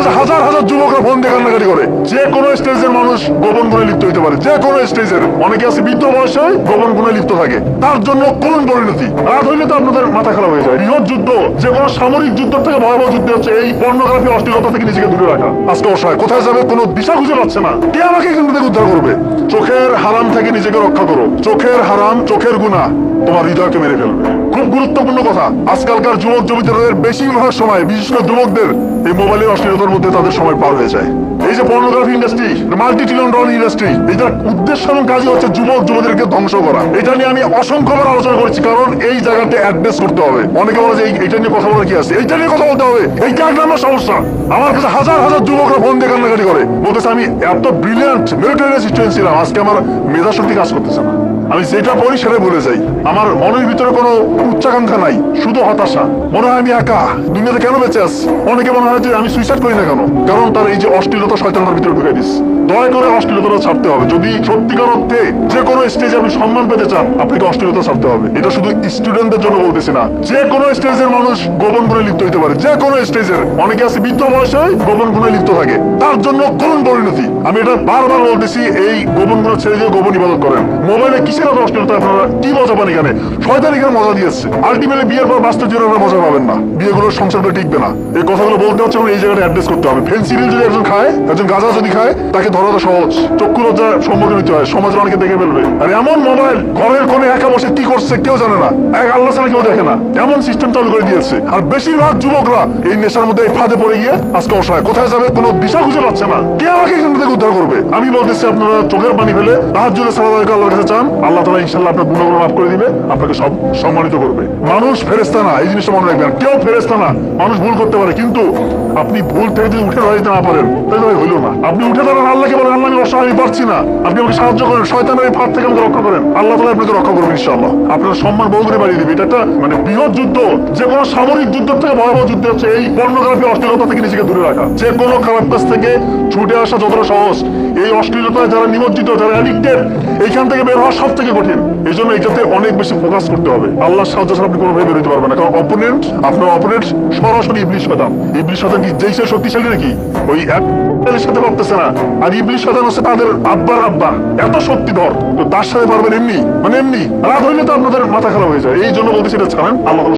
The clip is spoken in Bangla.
কাছে হাজার হাজার যুবকরা ফোন দিয়ে কান্নাকাটি করে। যে কোনো স্টেজের মানুষ গোপন গুণে লিপ্ত হতে পারে, যে কোনো স্টেজের। অনেকে আছে বৃদ্ধ বয়সে গোপন গুণে লিপ্ত থাকে, তার জন্য কোন পরিণতি। রাত হইলে তো আপনাদের মাথা খারাপ হয়ে যায়। বৃহৎ যুদ্ধ, যে কোনো সামরিক যুদ্ধ থেকে ভয়াবহ যুদ্ধ হচ্ছে এই পর্নোগ্রাফি, অশ্লীলতা থেকে নিজেকে দূরে রাখা। আজকে অসহায়, কোথায় যাবে কোনো দিশা খুঁজে পাচ্ছে না। কে আমাকে এখান থেকে উদ্ধার করবে? চোখের হারাম থেকে নিজেকে রক্ষা করো। চোখের হারাম, চোখের গুনাহ তোমার হৃদয়কে মেরে ফেলবে। খুব গুরুত্বপূর্ণ কথা। আজকালকার যুবক যুবতীদের বেশিরভাগ সময়, বিশেষ করে যুবকদের, এই মোবাইলের অশ্লীলতার মধ্যে তাদের সময় পার হয়ে যায়। এই যে pornography industry, multi trillion dollar industry, এটার উদ্দেশ্য এবং কাজই হচ্ছে যুবক যুবতীদেরকে ধ্বংস করা। এটা নিয়ে আমি অসংখ্যবার আলোচনা করেছি, কারণ এই জায়গাটা অ্যাড্রেস করতে হবে। অনেকে বলে যে এইটা নিয়ে কথা বলার কি আছে? এইটা নিয়ে কথা বলতে হবে। এইটা এক নম্বর সমস্যা। আমার কাছে হাজার হাজার যুবকরা ফোন দিয়ে কান্নাকাটি করে, বলতেছে আমি এত ব্রিলিয়ান্ট মিলিটারি স্টুডেন্ট ছিলাম, আজকে আমার মেধা শক্তি কাজ করতেছে না। আমি যেটা পড়ি সেটাই ভুলে যাই। আমার মনের ভিতরে কোনো উচ্চাকাঙ্ক্ষা নাই, শুধু হতাশা। মনে হয় আমি একা দুনিয়াতে কেন বেঁচে আছি। অনেকে মনে হয় যে আমি সুইসাইড করি না কেন, কারণ তার এই যে অশ্লীলতা শয়তানের ভিতরে ঢুকে দিস। দয়া করে অশ্লীলতা ছাড়তে হবে। যদি সত্যিকার অর্থে যে কোনো স্টেজে আপনি সম্মান পেতে চান, আপনাকে অশ্লীলতা ছাড়তে হবে। এটা শুধু স্টুডেন্টদের জন্য বলতেছি না, যে কোনো স্টেজের মানুষ গোপন গুণে লিপ্ত হতে পারে, যে কোনো স্টেজের। অনেকে আছে বৃদ্ধ বয়সে গোপন গুণে লিপ্ত থাকে, তার জন্য কোন পরিণতি। আমি এটা বারবার বলতেছি, এই গোপন গুণ ছেড়ে দিয়ে গোপন ইবাদত করেন। মোবাইলে কিসের এত অশ্লীলতা? আপনারা কি মজা পান এখানে? শয়তান এখানে মজা দিয়েছে। আলটিমেটলি বিয়ের পর বাস্তব জীবনে মজা পাবেন না, বিয়েগুলোর সংসারটা টিকবে না। এই কথাগুলো বলতে হচ্ছে এই জায়গাটা অ্যাড্রেস করতে হবে। ফেন্সিডিল যদি একজন খায়, একজন গাঁজা যদি খায়, তাকে ধরা তো সহজ, চক্ষু লজ্জার সম্মুখীন হতে হয়, সমাজের অনেকে দেখে ফেলবে। আর এমন মোবাইল ঘরের কোণে একা বসে কি করছে কেউ জানে না, এক আল্লাহ ছাড়া কেউ দেখে না, এমন সিস্টেম চালু করে দিয়েছে। আর বেশিরভাগ যুবকরা এই নেশার মধ্যে এই ফাঁদে পড়ে গিয়ে আজকে অসহায়, কোথায় যাবে কোনো দিশা খুঁজে পাচ্ছে না। কে আমাকে এখান থেকে উদ্ধার করবে? আমি বলতেছি, আপনারা চোখের পানি ফেলে তাহাজ্জুদে সালাত আদায় করে আল্লাহর কাছে চান, আল্লাহ তাআলা ইনশাআল্লাহ আপনার গুনাহগুলো মাফ করে দিবে, আপনাকে সব সম্মানিত করবে। মানুষ ফেরেশতা না, এই জিনিসটা মনে রাখবেন। কেউ ফেরেশতা না, মানুষ ভুল করতে পারে, কিন্তু আপনি ভুল থেকে যদি উঠে দাঁড়াতে না পারেন, তাহলে হইল না। আপনি উঠে দাঁড়ান, আল্লাহকে বলেন আল্লাহ আমি অসহায়, আমি পারছি না, আপনি আমাকে সাহায্য করেন, শয়তানের এই ফাঁদ থেকে আমাকে রক্ষা করেন। আল্লাহ তাআলা আপনাকে রক্ষা করবেন ইনশাআল্লাহ। আপনার সম্মান বহু করে বাড়িয়ে দিবে। এটা একটা বৃহৎ যুদ্ধ, যে কোনো সামরিক যুদ্ধ থেকে ভয়াবহ যুদ্ধ হচ্ছে এই পর্নোগ্রাফি, অশ্লীলতা থেকে নিজেকে দূরে রাখা। যে কোনো খারাপ কাজ থেকে ছুটে আসা যতটা সহজ, এই অশ্লীলতায় যারা নিমজ্জিত, যারা অ্যাডিক্টেড, এইখান থেকে বের হওয়া সব থেকে কঠিন। এই জন্য এটাতে অনেক বেশি ফোকাস করতে হবে। আল্লাহর সাহায্য ছাড়া আপনি কোনোভাবে বেরোতে পারবেন না, কারণ আপনার অপোনেন্ট সরাসরি ইবলিস শয়তান। ইবলিস শয়তান কি যেই সে শক্তিশালী নাকি? ওই এক সাথে পারতেছে না। আর ইবলিস শয়তান হচ্ছে তাদের আব্বার আব্বা, এত শক্তিধর, তো তার সাথে পারবেন এমনি, এমনি। রাত হইলে তো আপনাদের মাথা খারাপ হয়ে যায়। এই জন্য বলতেছি এটা ছাড়েন। আল্লাহ